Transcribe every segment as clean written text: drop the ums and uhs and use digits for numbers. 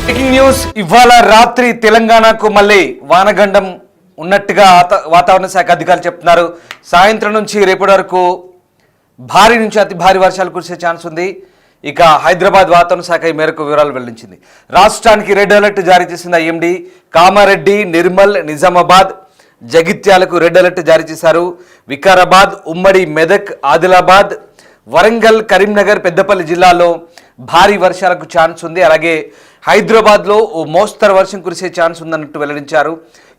Breaking news ఇవాళ రాత్రి తెలంగాణకు మళ్ళీ వానగండం ఉన్నట్టుగా వాతావరణ శాఖ అధికారులు చెప్తున్నారు. సాయంత్రం నుంచి రేపటి వరకు భారీ నుంచి అతి భారీ వర్షాలు కురిసే ఛాన్స్ ఉంది. ఇక హైదరాబాద్ వాతావరణ శాఖ ఈ మేరకు వివరాలు వెల్లడించింది. రాష్ట్రానికి రెడ్ అలర్ట్ జారీ చేసింది ఐఎండీ. కామారెడ్డి, నిర్మల్, నిజామాబాద్, జగిత్యాలకు రెడ్ అలర్ట్ జారీ చేశారు. వికారాబాద్, ఉమ్మడి మెదక్, ఆదిలాబాద్, వరంగల్, కరీంనగర్, పెద్దపల్లి జిల్లాల్లో భారీ వర్షాలకు ఛాన్స్ ఉంది. అలాగే హైదరాబాద్లో ఓ మోస్తరు వర్షం కురిసే ఛాన్స్ ఉందన్నట్టు వెల్లడించారు.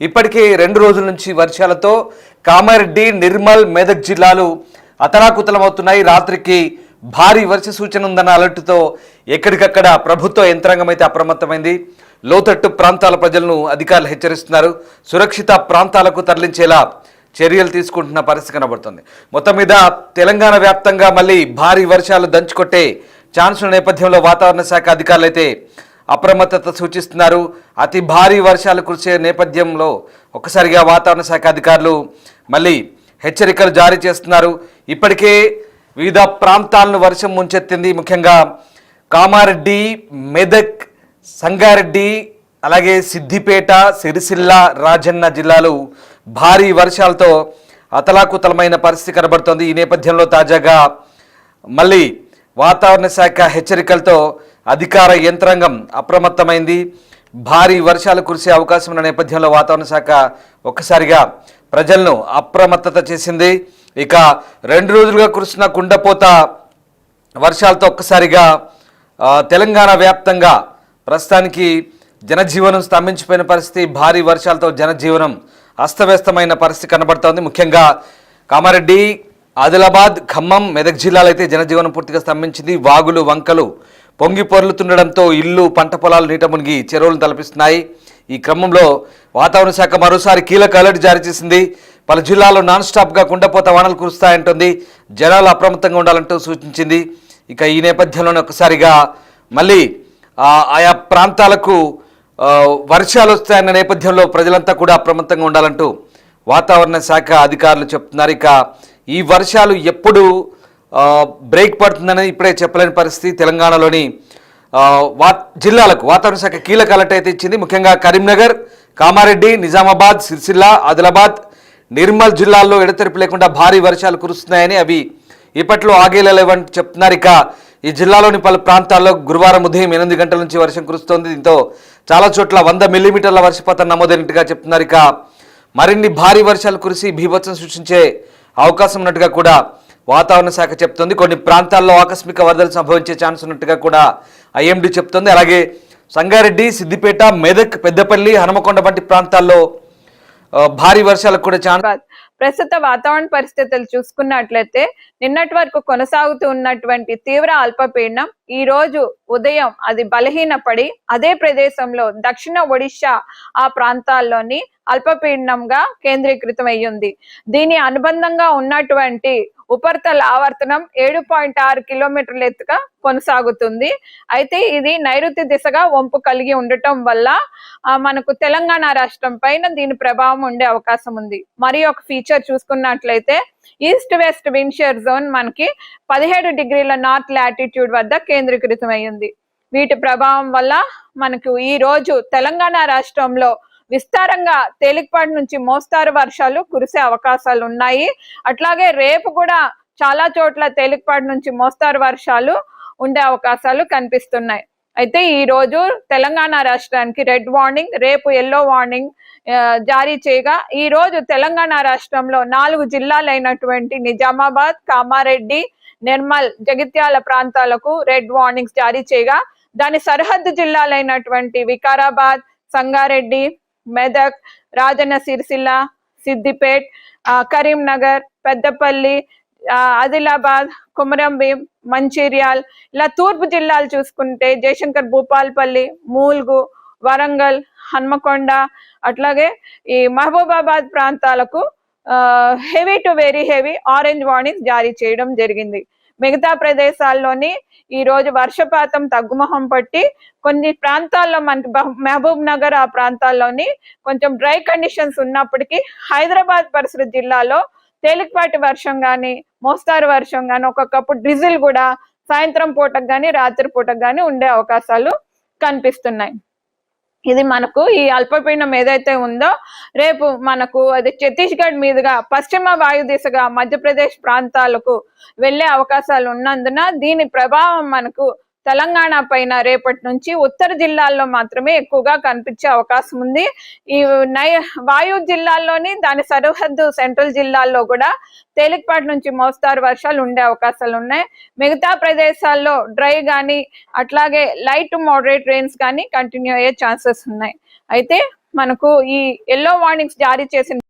ఇప్పటికే 2 రోజుల నుంచి వర్షాలతో కామారెడ్డి, నిర్మల్, మెదక్ జిల్లాలు అతలాకుతలమవుతున్నాయి. రాత్రికి భారీ వర్ష సూచన ఉందన్న అలర్టుతో ఎక్కడికక్కడ ప్రభుత్వ యంత్రాంగం అయితే అప్రమత్తమైంది. లోతట్టు ప్రాంతాల ప్రజలను అధికారులు హెచ్చరిస్తున్నారు. సురక్షిత ప్రాంతాలకు తరలించేలా చర్యలు తీసుకుంటున్న పరిస్థితి కనబడుతుంది. మొత్తం మీద తెలంగాణ వ్యాప్తంగా మళ్ళీ భారీ వర్షాలు దంచుకొట్టే ఛాన్స్ ఉన్న నేపథ్యంలో వాతావరణ శాఖ అధికారులు అయితే అప్రమత్తత సూచిస్తున్నారు. అతి భారీ వర్షాలు కురిసే నేపథ్యంలో ఒక్కసారిగా వాతావరణ శాఖ అధికారులు మళ్ళీ హెచ్చరికలు జారీ చేస్తున్నారు. ఇప్పటికే వివిధ ప్రాంతాలను వర్షం ముంచెత్తింది. ముఖ్యంగా కామారెడ్డి, మెదక్, సంగారెడ్డి, అలాగే సిద్దిపేట, సిరిసిల్ల, రాజన్న జిల్లాలు భారీ వర్షాలతో అతలాకుతలమైన పరిస్థితి కనబడుతోంది. ఈ నేపథ్యంలో తాజాగా మళ్ళీ వాతావరణ శాఖ హెచ్చరికలతో అధికార యంత్రాంగం అప్రమత్తమైంది. భారీ వర్షాలు కురిసే అవకాశం ఉన్న నేపథ్యంలో వాతావరణ శాఖ ఒక్కసారిగా ప్రజలను అప్రమత్తత చేసింది. ఇక 2 రోజులుగా కురుస్తున్న కుండపోత వర్షాలతో ఒక్కసారిగా తెలంగాణ వ్యాప్తంగా ప్రస్తుతానికి జనజీవనం స్తంభించిపోయిన పరిస్థితి. భారీ వర్షాలతో జనజీవనం అస్తవ్యస్తమైన పరిస్థితి కనబడుతోంది. ముఖ్యంగా కామారెడ్డి, ఆదిలాబాద్, ఖమ్మం, మెదక్ జిల్లాలో అయితే జనజీవనం పూర్తిగా స్తంభించింది. వాగులు, వంకలు పొంగి పొర్లుతుండడంతో ఇల్లు, పంట పొలాలు నీట మునిగి చెరువులను తలపిస్తున్నాయి. ఈ క్రమంలో వాతావరణ శాఖ మరోసారి కీలక అలర్ట్ జారీ చేసింది. పలు జిల్లాల్లో నాన్ స్టాప్గా కుండపోత వానలు కురుస్తాయంటుంది. జనాలు అప్రమత్తంగా ఉండాలంటూ సూచించింది. ఇక ఈ నేపథ్యంలోనే ఒకసారిగా మళ్ళీ ఆయా ప్రాంతాలకు వర్షాలు వస్తాయన్న నేపథ్యంలో ప్రజలంతా కూడా అప్రమత్తంగా ఉండాలంటూ వాతావరణ శాఖ అధికారులు చెప్తున్నారు. ఇక ఈ వర్షాలు ఎప్పుడు బ్రేక్ పడుతుందని ఇప్పుడే చెప్పలేని పరిస్థితి. తెలంగాణలోని జిల్లాలకు వాతావరణ శాఖ కీలక అలర్ట్ అయితే ఇచ్చింది. ముఖ్యంగా కరీంనగర్, కామారెడ్డి, నిజామాబాద్, సిరిసిల్ల, ఆదిలాబాద్, నిర్మల్ జిల్లాల్లో ఎడతెరిపి లేకుండా భారీ వర్షాలు కురుస్తున్నాయని, అవి ఇప్పట్లో ఆగేలేవని చెప్తున్నారు. ఇక ఈ జిల్లాలోని పలు ప్రాంతాల్లో గురువారం ఉదయం 8 గంటల నుంచి వర్షం కురుస్తోంది. దీంతో చాలా చోట్ల 100 మిల్లీమీటర్ల వర్షపాతం నమోదైనట్టుగా చెప్తున్నారు. ఇక మరిన్ని భారీ వర్షాలు కురిసి బీభత్సం సృష్టించే అవకాశం ఉన్నట్టుగా కూడా వాతావరణ శాఖ చెప్తోంది. కొన్ని ప్రాంతాల్లో ఆకస్మిక వరదలు సంభవించే ఛాన్స్ ఉన్నట్టుగా కూడా ఐఎండీ చెప్తోంది. అలాగే సంగారెడ్డి, సిద్దిపేట, మెదక్, పెద్దపల్లి, హనుమకొండ వంటి ప్రాంతాల్లో భారీ వర్షాలకు కూడా ఛాన్స్. ప్రస్తుత వాతావరణ పరిస్థితులు చూసుకున్నట్లయితే నిన్నటి వరకు కొనసాగుతూ ఉన్నటువంటి తీవ్ర అల్పపీడనం ఈ రోజు ఉదయం అది బలహీనపడి అదే ప్రదేశంలో దక్షిణ ఒడిశా ఆ ప్రాంతాల్లోని అల్పపీడనంగా కేంద్రీకృతం అయ్యింది. దీని అనుబంధంగా ఉన్నటువంటి ఉపరితల ఆవర్తనం 7.6 కిలోమీటర్ల ఎత్తుగా కొనసాగుతుంది. అయితే ఇది నైరుతి దిశగా వంపు కలిగి ఉండటం వల్ల మనకు తెలంగాణ రాష్ట్రం పైన దీని ప్రభావం ఉండే అవకాశం ఉంది. మరి ఒక ఫీచర్ చూసుకున్నట్లయితే east west wind shear zone మనకి 17 డిగ్రీల నార్త్ లాటిట్యూడ్ వద్ద కేంద్రీకృతం అయ్యింది. వీటి ప్రభావం వల్ల మనకు ఈ రోజు తెలంగాణ రాష్ట్రంలో విస్తారంగా తేలికపాటి నుంచి మోస్తారు వర్షాలు కురిసే అవకాశాలు ఉన్నాయి. అట్లాగే రేపు కూడా చాలా చోట్ల తేలికపాటి నుంచి మోస్తారు వర్షాలు ఉండే అవకాశాలు కనిపిస్తున్నాయి. అయితే ఈ రోజు తెలంగాణ రాష్ట్రానికి రెడ్ వార్నింగ్, రేపు ఎల్లో వార్నింగ్ జారీ చేయగా ఈ రోజు తెలంగాణ రాష్ట్రంలో 4 జిల్లాలైనటువంటి నిజామాబాద్, కామారెడ్డి, నిర్మల్, జగిత్యాల ప్రాంతాలకు రెడ్ వార్నింగ్స్ జారీ చేయగా దాని సరిహద్దు జిల్లాలైనటువంటి వికారాబాద్, సంగారెడ్డి, మెదక్, రాజన్న సిరిసిల్ల, సిద్దిపేట్, కరీంనగర్, పెద్దపల్లి, ఆదిలాబాద్, కుమరంభీం, మంచిర్యాల్, ఇలా తూర్పు జిల్లాలు చూసుకుంటే జయశంకర్, భూపాల్పల్లి, మూల్గు, వరంగల్, హన్మకొండ, అట్లాగే ఈ మహబూబాబాద్ ప్రాంతాలకు heavy to very heavy orange warning జారీ చేయడం జరిగింది. మిగతా ప్రదేశాల్లోని ఈ రోజు వర్షపాతం తగ్గుముఖం పట్టి కొన్ని ప్రాంతాల్లో మనకి మహబూబ్ నగర్ ఆ ప్రాంతాల్లోని కొంచెం డ్రై కండిషన్స్ ఉన్నప్పటికీ హైదరాబాద్ పరిసర జిల్లాలో తేలికపాటి వర్షం గాని, మోస్తారు వర్షం గాని, ఒక్కొక్కప్పుడు డ్రిజిల్ కూడా సాయంత్రం పూటకు గాని, రాత్రి పూటకు గాని ఉండే అవకాశాలు కనిపిస్తున్నాయి. ఇది మనకు ఈ అల్పపీడనం ఏదైతే ఉందో రేపు మనకు అది ఛత్తీస్గఢ్ మీదుగా పశ్చిమ వాయు దిశగా మధ్యప్రదేశ్ ప్రాంతాలకు వెళ్లే అవకాశాలు ఉన్నందున దీని ప్రభావం మనకు తెలంగాణ పైన రేపటి నుంచి ఉత్తర జిల్లాల్లో మాత్రమే ఎక్కువగా కనిపించే అవకాశం ఉంది. ఈ వాయు జిల్లాల్లోని దాని సరిహద్దు సెంట్రల్ జిల్లాల్లో కూడా తేలికపాటి నుంచి మోస్తారు వర్షాలు ఉండే అవకాశాలు ఉన్నాయి. మిగతా ప్రదేశాల్లో డ్రై కానీ అట్లాగే లైట్ టు మోడరేట్ రెయిన్స్ కానీ కంటిన్యూ అయ్యే ఛాన్సెస్ ఉన్నాయి. అయితే మనకు ఈ ఎల్లో వార్నింగ్స్ జారీ చేసిన